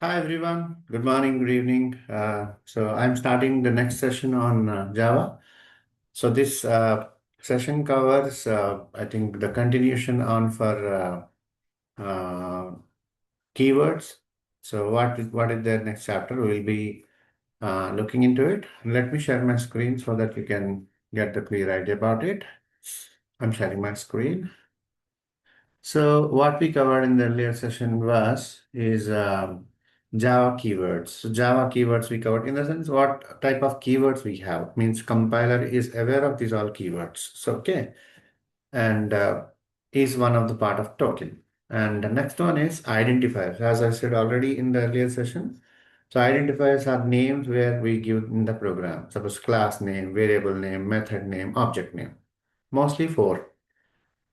Hi everyone. Good morning, good evening. So I'm starting the next session on Java. So this session covers, I think, the continuation on for keywords. So what is the next chapter? We'll be looking into it. Let me share my screen so that you can get the clear idea about it. I'm sharing my screen. So what we covered in the earlier session is Java keywords. So Java keywords we covered in the sense what type of keywords we have means compiler is aware of these all keywords. So okay, and is one of the part of token. And the next one is identifiers. As I said already in the earlier session, so identifiers are names where we give in the program. Suppose class name, variable name, method name, object name. Mostly four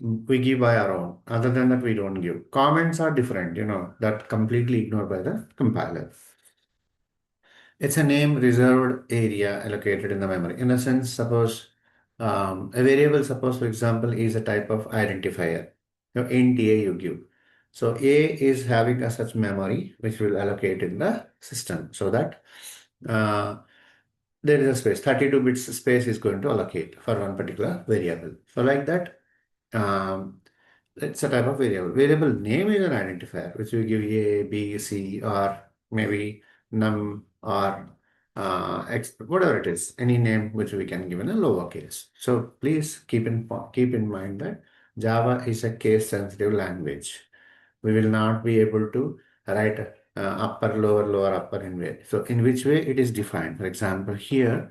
we give by our own. Other than that, we don't give. Comments are different, that completely ignored by the compiler. It's a name reserved area allocated in the memory. In a sense, suppose a variable, suppose for example, is a type of identifier. Int A you give. So A is having a such memory which will allocate in the system so that uh, there is a space, 32 bits space is going to allocate for one particular variable. So like that, um, it's a type of variable. Variable name is an identifier, which we give A, B, C, or maybe num or X, whatever it is, any name which we can give in a lowercase. So please keep in mind that Java is a case sensitive language. We will not be able to write upper, lower, lower, upper in way. So in which way it is defined? For example, here,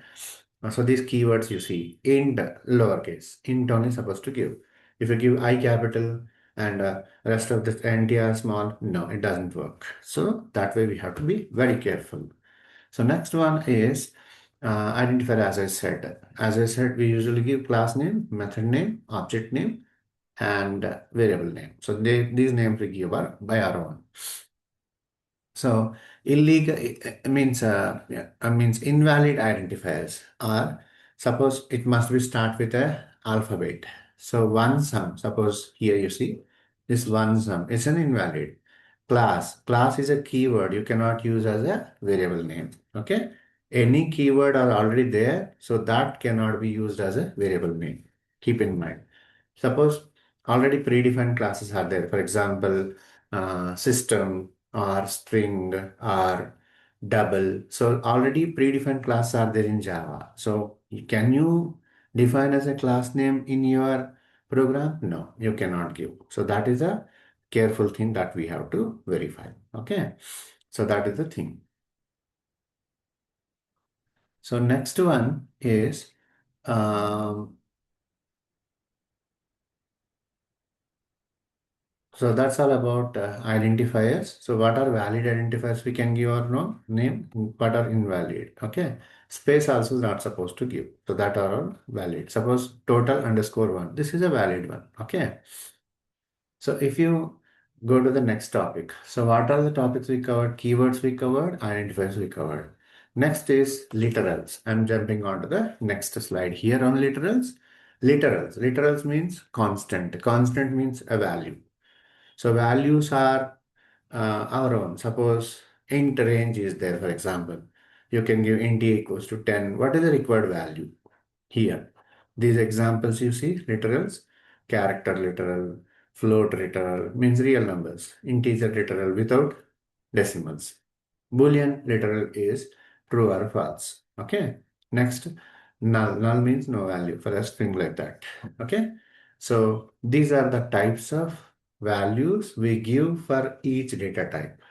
so these keywords you see, int lowercase, int only supposed to give. If you give I capital and rest of the NTR small, no, it doesn't work. So that way we have to be very careful. So next one is identifier as I said. As I said, we usually give class name, method name, object name, and variable name. So these names we give by our own. So illegal means means invalid identifiers are suppose it must be start with a alphabet. So one sum, suppose here you see this one sum, it's an invalid. Class is a keyword you cannot use as a variable name. Okay. Any keyword are already there, so that cannot be used as a variable name. Keep in mind. Suppose already predefined classes are there. For example, system or string or double. So already predefined classes are there in Java. So can you define as a class name in your program? No, you cannot give. So that is a careful thing that we have to verify. Okay. So that is the thing. So next one is um, so that's all about identifiers. So what are valid identifiers we can give or no name, what are invalid. Okay. Space also is not supposed to give. So that are all valid. Suppose total underscore one. This is a valid one. Okay. So if you go to the next topic. So what are the topics we covered? Keywords we covered, identifiers we covered. Next is literals. I'm jumping on to the next slide here on literals. Literals. Literals means constant. Constant means a value. So values are our own. Suppose int range is there, for example. You can give int a equals to 10. What is the required value? Here. These examples you see, literals, character literal, float literal, means real numbers, integer literal without decimals. Boolean literal is true or false. Okay. Next, null. Null means no value for a string like that. Okay. So these are the types of values we give for each data type.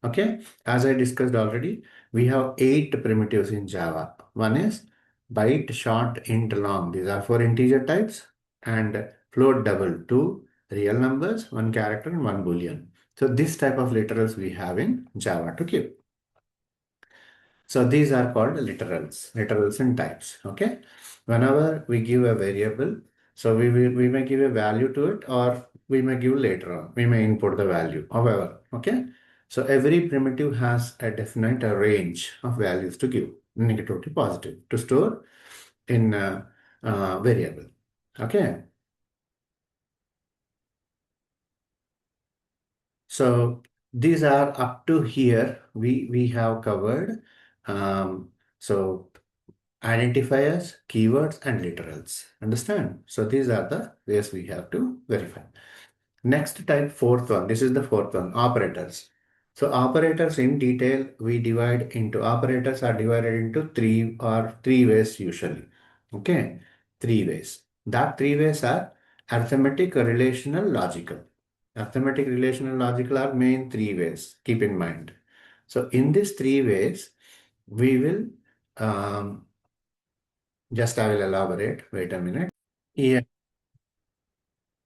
Okay. As I discussed already, we have 8 primitives in Java. One is byte, short, int, long. These are for integer types, and float double, two real numbers, one character and one boolean. So this type of literals we have in Java to give. So these are called literals and types. Okay. Whenever we give a variable, so we may give a value to it, or we may give later on. We may input the value. However, okay. So every primitive has a definite range of values to give, negative to positive, to store in variable. Okay. So these are up to here. We have covered. So identifiers, keywords, and literals. Understand? So these are the ways we have to verify. Next type, fourth one. This is the fourth one, operators. So operators in detail, we divide into operators are divided into three ways usually. Okay, three ways. That three ways are arithmetic, relational, logical. Arithmetic, relational, logical are main three ways. Keep in mind. So in these three ways, we will just I will elaborate. Wait a minute. Yeah.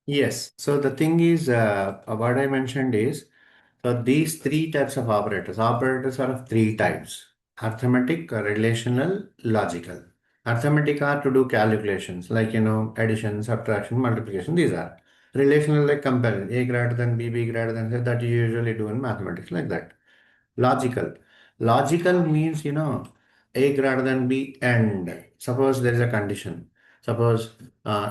Yes. So the thing is, what I mentioned is, so these three types of operators, operators are of three types: arithmetic, relational, logical. Arithmetic are to do calculations like addition, subtraction, multiplication. These are relational, like comparison, a greater than b, b greater than c, that you usually do in mathematics like that. Logical. Logical means, A greater than B and suppose there is a condition. Suppose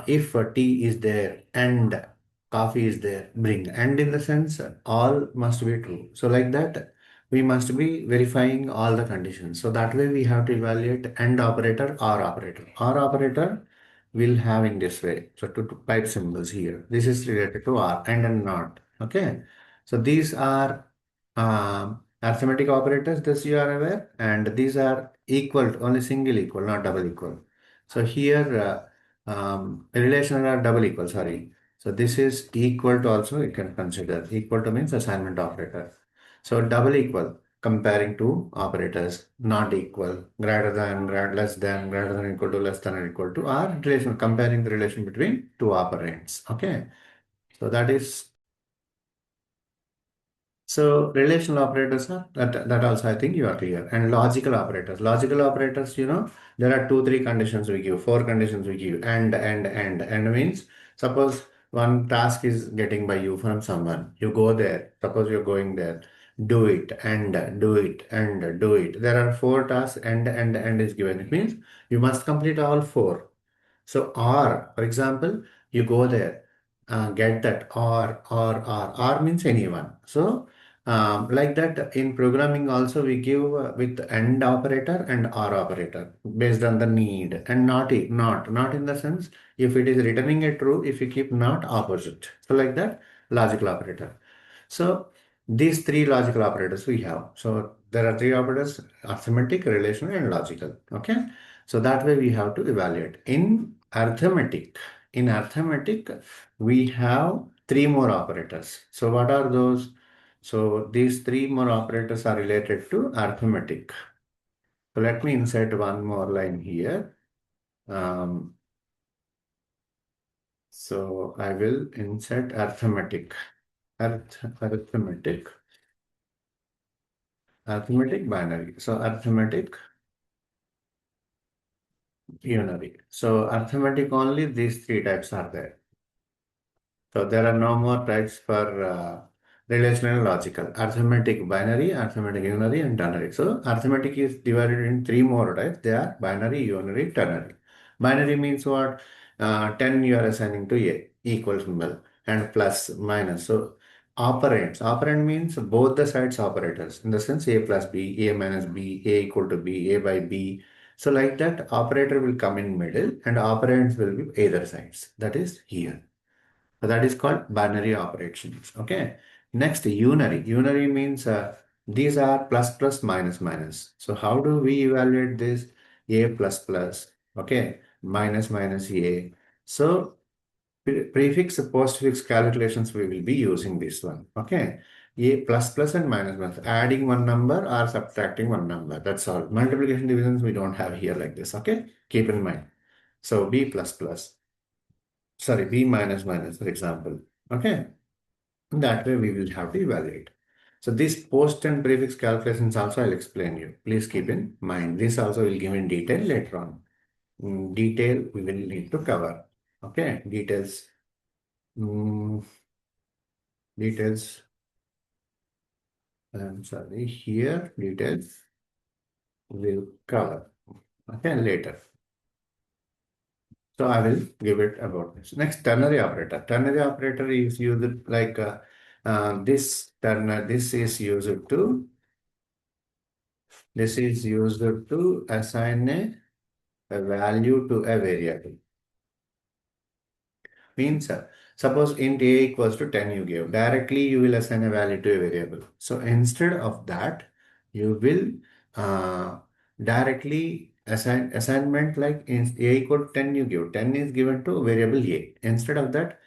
if tea is there and coffee is there, bring. And in the sense, all must be true. So like that, we must be verifying all the conditions. So that way we have to evaluate AND operator, OR operator. OR operator will have in this way. So two type symbols here. This is related to OR and not. Okay. So these are arithmetic operators, this you are aware, and these are equal, only single equal, not double equal. So here, relational are double equal, sorry. So this is equal to also you can consider. Equal to means assignment operator. So double equal, comparing two operators, not equal, greater than, less than, greater than equal to, less than or equal to, are relation, comparing the relation between two operands. Okay. So that is so relational operators are that also I think you are clear. And logical operators. Logical operators, there are two, three conditions we give, four conditions we give, and means suppose one task is getting by you from someone. You go there. Suppose you're going there. Do it and do it and do it. There are four tasks and is given. It means you must complete all four. So or, for example, you go there, get that or means anyone. So like that in programming also we give with AND operator and OR operator based on the need and not in the sense if it is returning a true, if you keep not opposite. So like that logical operator. So these three logical operators we have. So there are three operators: arithmetic, relational, and logical. Okay. So that way we have to evaluate. In arithmetic, we have three more operators. So what are those? So these three more operators are related to arithmetic. So let me insert one more line here. Um, so I will insert arithmetic. Arithmetic. Arithmetic binary. So arithmetic unary. So arithmetic only these three types are there. So there are no more types for relational and logical. Arithmetic binary, arithmetic unary, and ternary. So arithmetic is divided in three more types. They are binary, unary, ternary. Binary means what? 10 you are assigning to A, equal symbol, and plus, minus. So operands. Operand means both the sides operators. In the sense A plus B, A minus B, A equal to B, A by B. So like that, operator will come in middle and operands will be either sides. That is here. So that is called binary operations. Okay. Next, unary. Unary means these are plus plus minus minus. So how do we evaluate this? A plus plus. Okay. Minus minus A. So prefix postfix calculations we will be using this one. Okay. A plus plus and minus minus. Adding one number or subtracting one number. That's all. Multiplication divisions we don't have here like this. Okay. Keep in mind. So B plus plus. Sorry, B minus minus, for example. Okay. That way we will have to evaluate. So this post and prefix calculations also I'll explain you. Please keep in mind. This also will give in detail later on. Detail we will need to cover. Okay. Details. Mm, details. I'm sorry. Here details will cover. Okay. Later. So I will give it about this. Next, ternary operator. Ternary operator is used like this is used to assign a value to a variable. Means, suppose int a equals to 10 you give. Directly you will assign a value to a variable. So instead of that, you will directly assign assignment like in a equal to 10 you give. 10 is given to variable a. Instead of that,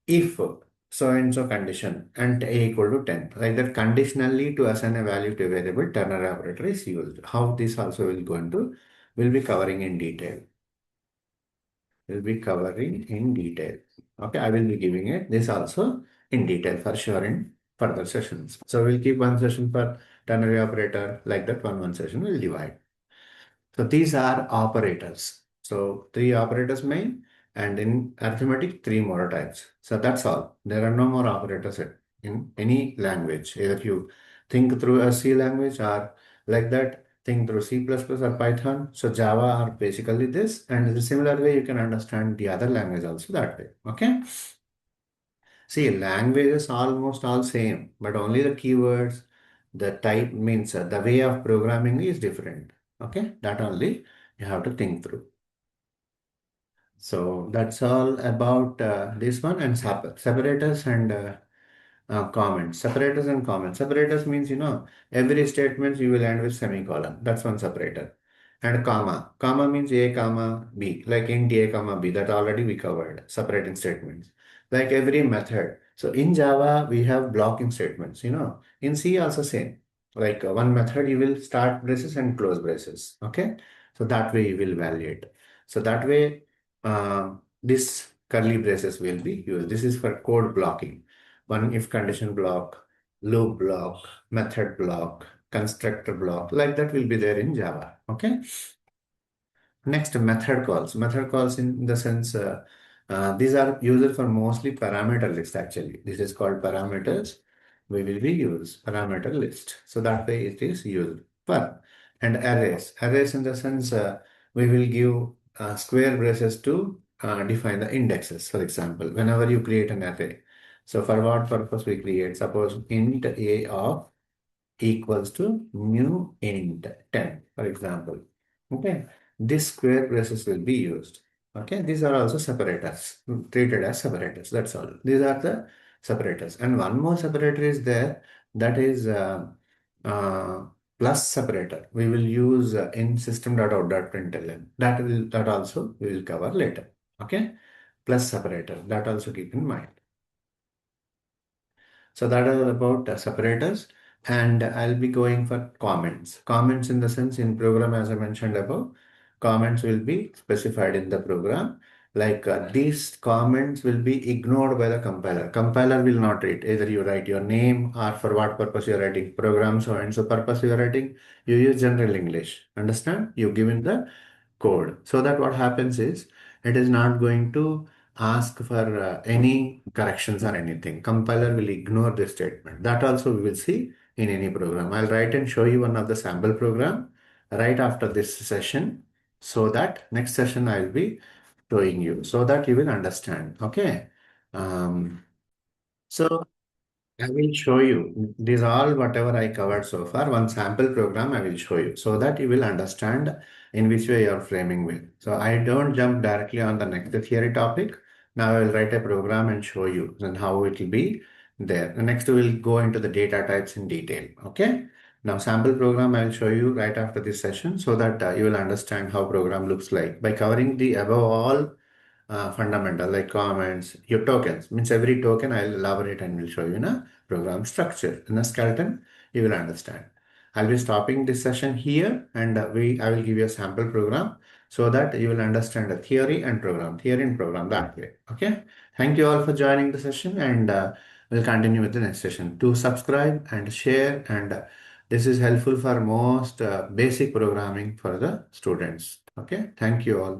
if so and so condition and a equal to 10. Like that conditionally to assign a value to a variable, ternary operator is used. How this also will be covering in detail. Will be covering in detail. Okay, I will be giving it this also in detail for sure in further sessions. So we'll keep one session for ternary operator, like that one session will divide. So these are operators. So three operators main, and in arithmetic, three more types. So that's all. There are no more operators in any language. Either you think through a C language or like that, think through C++ or Python. So Java are basically this. And in a similar way, you can understand the other language also that way. Okay. See, languages almost all same, but only the keywords, the type means the way of programming is different. Okay, that only you have to think through. So that's all about this one and separators and comments. Separators and comments. Separators means, every statement you will end with semicolon. That's one separator. And comma. Comma means A, comma, B. Like int A, comma, B. That already we covered. Separating statements. Like every method. So in Java, we have blocking statements. In C also same. Like one method, you will start braces and close braces. Okay. So that way you will evaluate. So that way, this curly braces will be used. This is for code blocking. One if condition block, loop block, method block, constructor block, like that will be there in Java. Okay. Next, method calls. Method calls in the sense, these are used for mostly parameter list actually. This is called parameters. We will be use parameter list. So that way it is used. For and arrays. Arrays in the sense, we will give square braces to define the indexes. For example, whenever you create an array. So for what purpose we create? Suppose int a of equals to new int 10, for example. Okay, this square braces will be used. Okay, these are also separators, treated as separators. That's all. These are the separators. And one more separator is there, that is uh, plus separator. We will use in system.out.println. That also we will cover later. Okay, plus separator. That also keep in mind. So that is about separators, and I'll be going for comments. Comments in the sense in program, as I mentioned above, comments will be specified in the program. Like these comments will be ignored by the compiler. Compiler will not read. Either you write your name or for what purpose you're writing program, so and so purpose you're writing. You use general English. Understand? You give in the code. So that what happens is it is not going to ask for any corrections or anything. Compiler will ignore this statement. That also we will see in any program. I'll write and show you one of the sample program right after this session, so that next session I'll be showing you so that you will understand. Okay. Um, so I will show you. These all whatever I covered so far. One sample program I will show you so that you will understand in which way you are framing with. So I don't jump directly on the next theory topic. Now I will write a program and show you and how it will be there. The next we will go into the data types in detail. Okay. Now sample program I will show you right after this session so that you will understand how program looks like by covering the above all fundamental like comments, your tokens. Means every token I'll elaborate and will show you in a program structure. In a skeleton, you will understand. I'll be stopping this session here and I will give you a sample program so that you will understand the theory and program that way. Okay. Thank you all for joining the session and we'll continue with the next session. Do subscribe and share and this is helpful for most basic programming for the students. Okay. Thank you all.